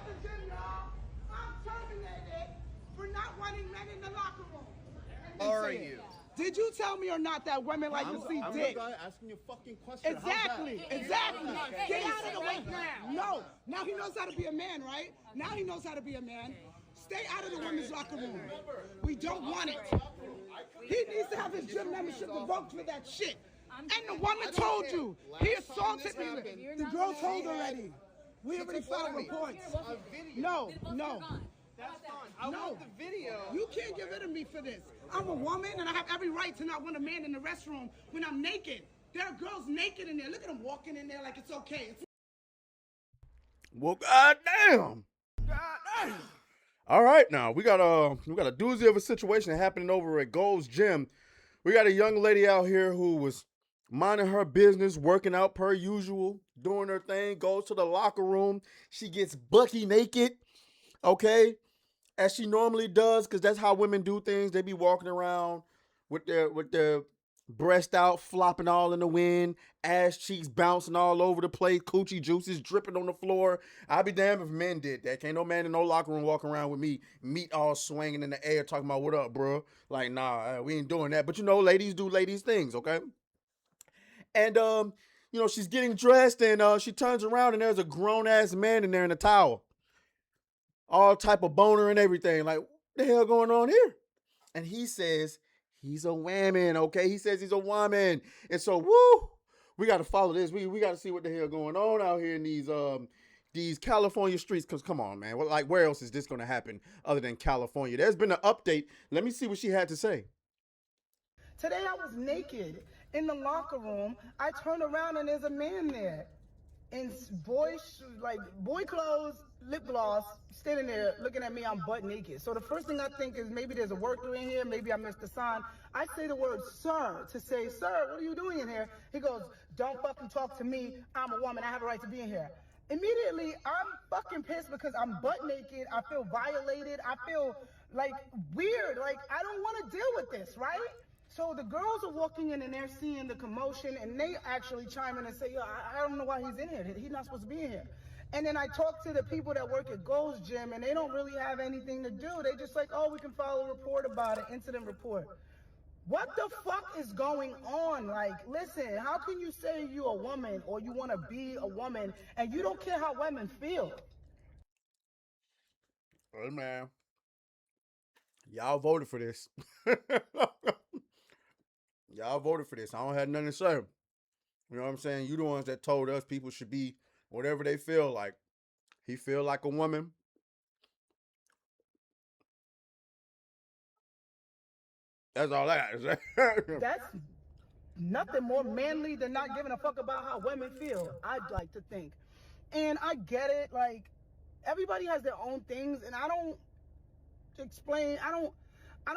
the gym, y'all. I'm terminated for not wanting men in the locker room. Are you? Did you tell me or not that women like to see I'm dick? the guy asking you a fucking question. Exactly. Get out of the way now. No. Now he knows how to be a man, right? Now he knows how to be a man. Stay out of the women's locker room. We don't want it. He needs to have his gym membership revoked for that shit. And the woman told you. He assaulted me. The girl told already. We already filed reports. No. That's fine. I want the video. You can't get rid of me for this. I'm a woman and I have every right to not want a man in the restroom when I'm naked. There are girls naked in there. Look at them walking in there like it's okay. Well, goddamn. All right, now we got a doozy of a situation happening over at Gold's Gym. We got a young lady out here who was minding her business, working out per usual, doing her thing, goes to the locker room. She gets bucky naked, okay, as she normally does, because that's how women do things. They be walking around with their breast out, flopping all in the wind, ass cheeks bouncing all over the place, coochie juices dripping on the floor. I'd be damned if men did that. Can't no man in no locker room walking around with me, meat all swinging in the air, talking about what up, bro. Like, nah, we ain't doing that. But you know, ladies do ladies things, okay? And she's getting dressed and she turns around and there's a grown ass man in there in a towel, all type of boner and everything. Like, what the hell going on here? And he says he's a woman, okay? He says he's a woman. And so, we got to follow this. We got to see what the hell going on out here in these California streets. Because, come on, man. Like, where else is this going to happen other than California? There's been an update. Let me see what she had to say. Today I was naked in the locker room. I turn around and there's a man there in boy clothes, lip gloss, standing there looking at me. I'm butt naked. So the first thing I think is maybe there's a worker in here. Maybe I missed a sign. I say the word sir to say, sir, what are you doing in here? He goes, don't fucking talk to me. I'm a woman. I have a right to be in here. Immediately, I'm fucking pissed because I'm butt naked. I feel violated. I feel like weird. Like I don't want to deal with this, right? So the girls are walking in and they're seeing the commotion and they actually chime in and say, yo, I don't know why he's in here. He's not supposed to be in here. And then I talk to the people that work at Gold's Gym and they don't really have anything to do. They just like, oh, we can file a report about it, incident report. What the fuck is going on? Like, listen, how can you say you're a woman or you want to be a woman and you don't care how women feel? Hey, man. Y'all voted for this. Y'all voted for this. I don't have nothing to say. You know what I'm saying? You the ones that told us people should be whatever they feel like. He feel like a woman. That's all I got to say. That's nothing more manly than not giving a fuck about how women feel, I'd like to think. And I get it, like, everybody has their own things, and I don't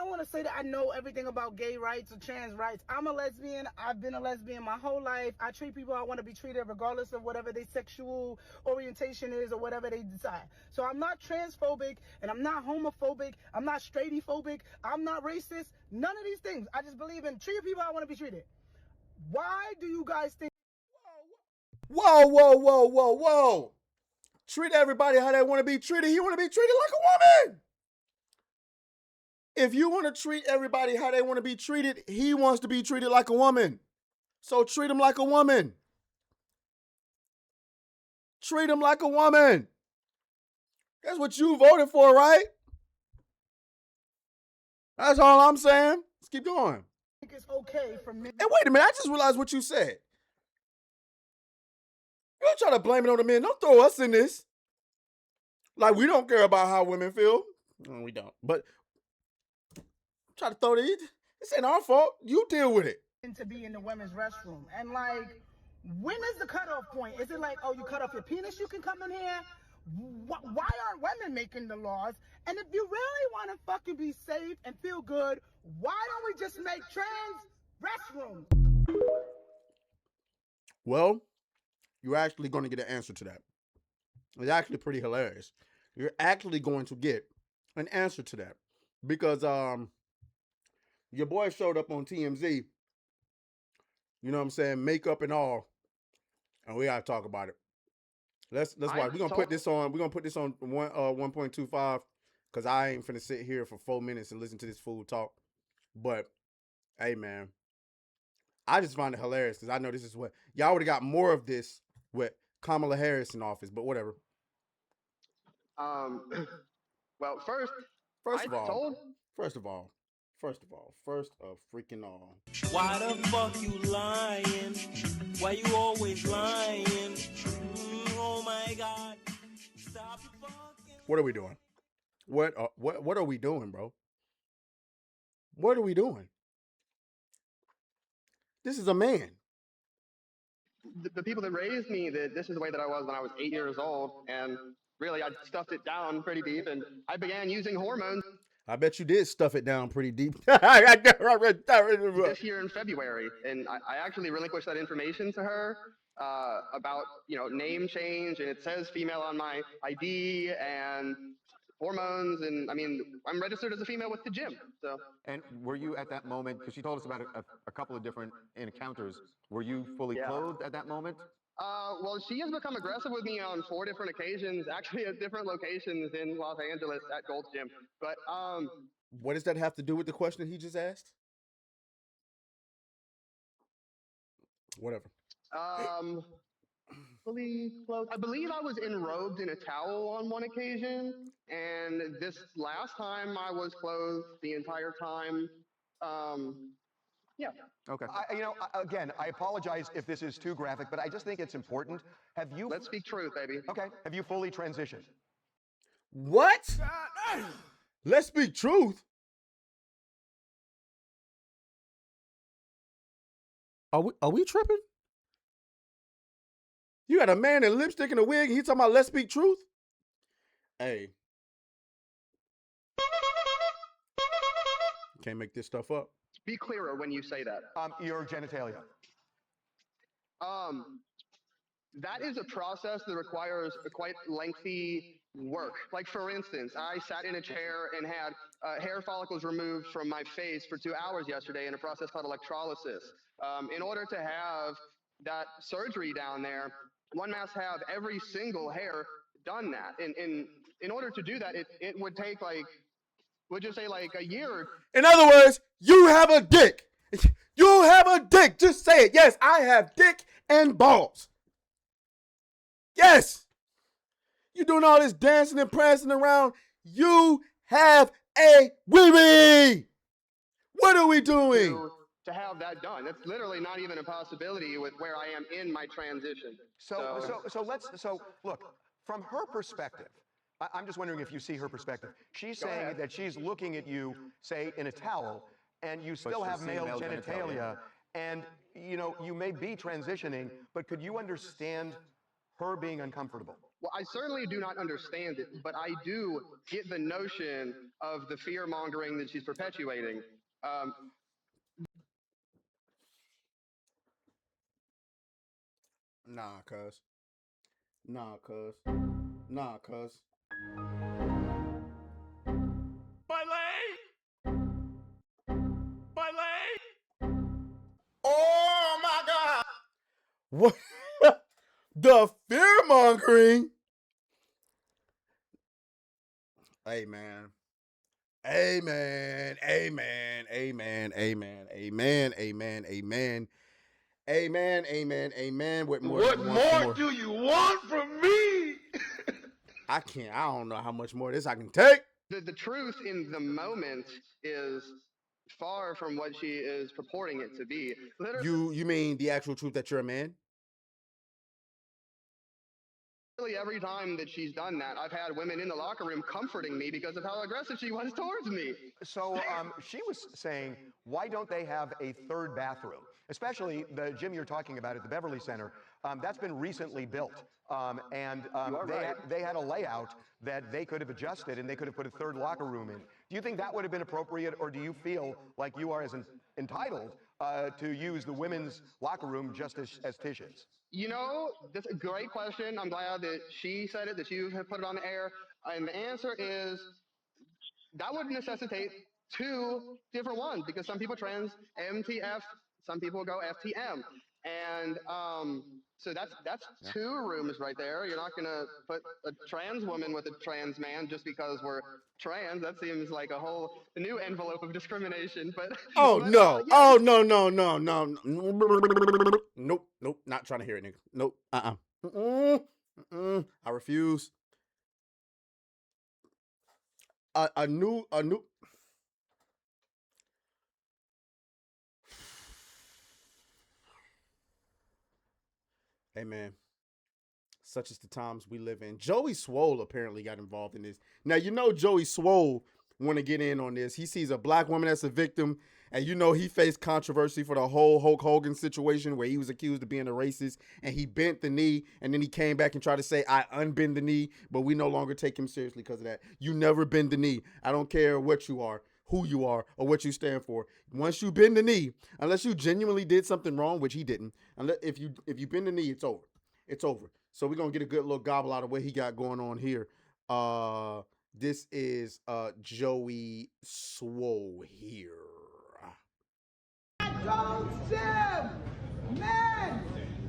want to say that I know everything about gay rights or trans rights. I'm a lesbian. I've been a lesbian my whole life. I treat people how I want to be treated regardless of whatever their sexual orientation is or whatever they decide. So I'm not transphobic and I'm not homophobic. I'm not straightophobic. I'm not racist. None of these things. I just believe in treating people how I want to be treated. Why do you guys think? Whoa. Treat everybody how they want to be treated. He want to be treated like a woman. If you want to treat everybody how they want to be treated, he wants to be treated like a woman. So treat him like a woman. Treat him like a woman. That's what you voted for, right? That's all I'm saying. Let's keep going. I think it's okay for men. And wait a minute, I just realized what you said. You don't try to blame it on the men. Don't throw us in this. Like we don't care about how women feel. No, we don't. But try to throw it. This ain't our fault. You deal with it. To be in the women's restroom. And like, when is the cutoff point? Is it like, oh, you cut off your penis, you can come in here? Why aren't women making the laws? And if you really want to fucking be safe and feel good, why don't we just make trans restrooms? Well, you're actually going to get an answer to that. It's actually pretty hilarious. You're actually going to get an answer to that. Because your boy showed up on TMZ, you know what I'm saying, makeup and all, and we gotta talk about it. Let's watch. We're gonna put this on. We're gonna put this on 1.25 because I ain't finna sit here for 4 minutes and listen to this fool talk. But hey, man, I just find it hilarious because I know this is what y'all would have got more of this with Kamala Harris in office. But whatever. Well, first, First of all, first of all, first of freaking all. Why the fuck you lying? Why you always lying? Oh my God! Stop your fucking. What are we doing? What are we doing, bro? What are we doing? This is a man. the people that raised me, that this is the way that I was when I was 8 years old, and really I stuffed it down pretty deep, and I began using hormones. I bet you did stuff it down pretty deep. This year in February, and I actually relinquished that information to her about name change, and it says female on my ID and hormones, and I mean I'm registered as a female with the gym. So. And were you at that moment, because she told us about a couple of different encounters, were you fully clothed at that moment? Well, she has become aggressive with me on 4 different occasions, actually at different locations in Los Angeles at Gold's Gym. But what does that have to do with the question he just asked? Whatever. Fully clothed. I believe I was enrobed in a towel on one occasion, and this last time I was clothed the entire time. Yeah. Okay. Again, I apologize if this is too graphic, but I just think it's important. Have you? Let's speak truth, baby. Okay. Have you fully transitioned? What? Let's speak truth. Are we tripping? You got a man in lipstick and a wig, and he talking about let's speak truth? Hey. Can't make this stuff up. Be clearer when you say that. Your genitalia. That is a process that requires a quite lengthy work. Like, for instance, I sat in a chair and had hair follicles removed from my face for 2 hours yesterday in a process called electrolysis. In order to have that surgery down there, one must have every single hair done that. In order to do that, it would take would you say like a year? In other words, you have a dick. You have a dick. Just say it. Yes, I have dick and balls. Yes. You doing all this dancing and prancing around. You have a wee-wee. What are we doing? To have that done. That's literally not even a possibility with where I am in my transition. So look, from her perspective, I'm just wondering if you see her perspective. She's saying that she's looking at you, say, in a towel, and you still have male genitalia, and you may be transitioning, but could you understand her being uncomfortable? Well, I certainly do not understand it, but I do get the notion of the fear mongering that she's perpetuating. Nah, cuz. My leg! Oh my God! What? The fear mongering? Amen. Amen. Amen. Amen. Amen. Amen. Amen. Amen. Amen. Amen. Amen. What more do you want from me? I can't. I don't know how much more of this I can take. The truth in the moment is far from what she is purporting it to be. Literally, You mean the actual truth that you're a man? every time that she's done that, I've had women in the locker room comforting me because of how aggressive she was towards me. So she was saying, why don't they have a third bathroom? Especially the gym you're talking about at the Beverly Center. That's been recently built. They had a layout that they could have adjusted, and they could have put a third locker room in. Do you think that would have been appropriate, or do you feel like you are as entitled to use the women's locker room just as Tish's? That's a great question. I'm glad that she said it, that you have put it on the air. And the answer is that would necessitate 2 different ones, because some people trans MTF, some people go FTM. And So that's 2 rooms right there. You're not gonna put a trans woman with a trans man just because we're trans. That seems like a new envelope of discrimination. But Oh but no! yeah, Oh no! No! No! No! Nope! Nope! Not trying to hear it, nigga. Nope. I refuse. A new. Hey man, such as the times we live in. Joey Swole apparently got involved in this. Now you know Joey Swole want to get in on this. He sees a black woman as a victim, and you know he faced controversy for the whole Hulk Hogan situation where he was accused of being a racist, and he bent the knee, and then he came back and tried to say I unbend the knee, but we no longer take him seriously because of that. You never bend the knee. I don't care what you are, who you are, or what you stand for. Once you bend the knee, unless you genuinely did something wrong, which he didn't, unless if you bend the knee, it's over. It's over. So we're gonna get a good little gobble out of what he got going on here. This is Joey Swole here. Goes Jim! Men!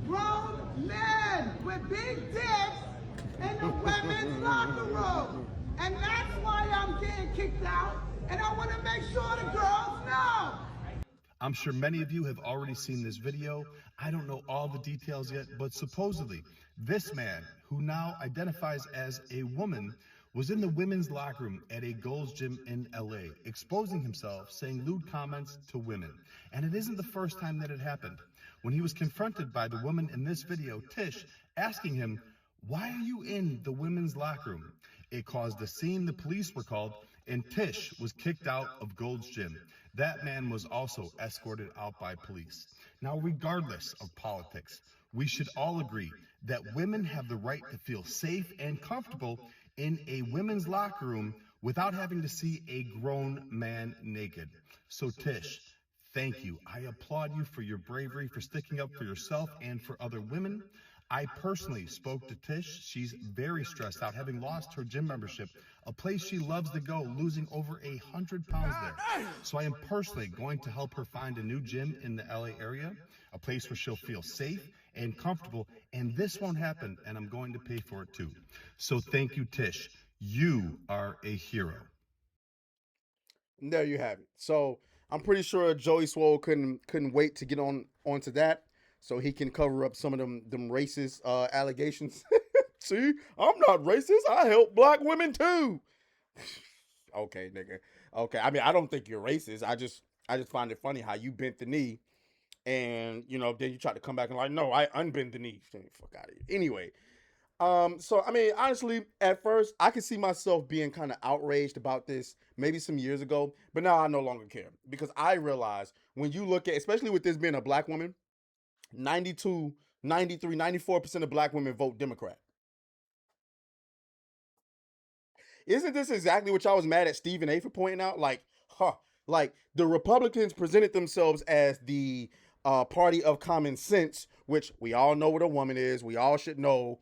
Grown men with big dicks in the women's locker room. And that's why I'm getting kicked out. And I want to make sure the girls know. I'm sure many of you have already seen this video. I don't know all the details yet, but supposedly this man, who now identifies as a woman, was in the women's locker room at a Gold's Gym in LA, exposing himself, saying lewd comments to women. And it isn't the first time that it happened. When he was confronted by the woman in this video, Tish, asking him, "Why are you in the women's locker room?" It caused a scene. The police were called, and Tish was kicked out of Gold's Gym. That man was also escorted out by police. Now, regardless of politics, we should all agree that women have the right to feel safe and comfortable in a women's locker room without having to see a grown man naked. So Tish, thank you. I applaud you for your bravery, for sticking up for yourself and for other women. I personally spoke to Tish. She's very stressed out, having lost her gym membership, a place she loves to go, losing over 100 pounds there. So I am personally going to help her find a new gym in the LA area, a place where she'll feel safe and comfortable, and this won't happen, and I'm going to pay for it too. So thank you, Tish. You are a hero. And there you have it. So I'm pretty sure Joey Swole couldn't wait to get onto that, so he can cover up some of them racist allegations. See, I'm not racist. I help black women too. Okay, nigga. Okay, I mean, I don't think you're racist. I just find it funny how you bent the knee, and you know, then you try to come back and like, no, I unbend the knee. Fuck out of here. Anyway, so I mean, honestly, at first I could see myself being kind of outraged about this maybe some years ago, but now I no longer care because I realize when you look at, especially with this being a black woman, 92, 93, 94% of black women vote Democrat. Isn't this exactly what y'all was mad at Stephen A for pointing out? Like, like the Republicans presented themselves as the party of common sense, which we all know what a woman is. We all should know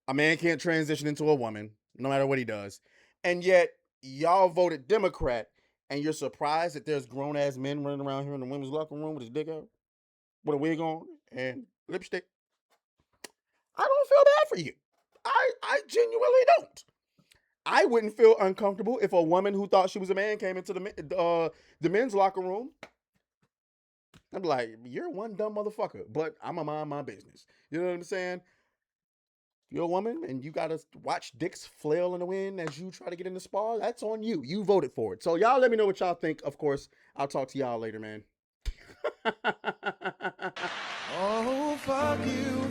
a man can't transition into a woman, no matter what he does. And yet, y'all voted Democrat, and you're surprised that there's grown-ass men running around here in the women's locker room with his dick out, with a wig on, and lipstick. I don't feel bad for you. I genuinely don't. I wouldn't feel uncomfortable if a woman who thought she was a man came into the men's locker room. I'd be like, you're one dumb motherfucker, but I'm going to mind my business. You know what I'm saying? You're a woman and you got to watch dicks flail in the wind as you try to get in the spa. That's on you. You voted for it. So y'all let me know what y'all think. Of course, I'll talk to y'all later, man. Oh, fuck you.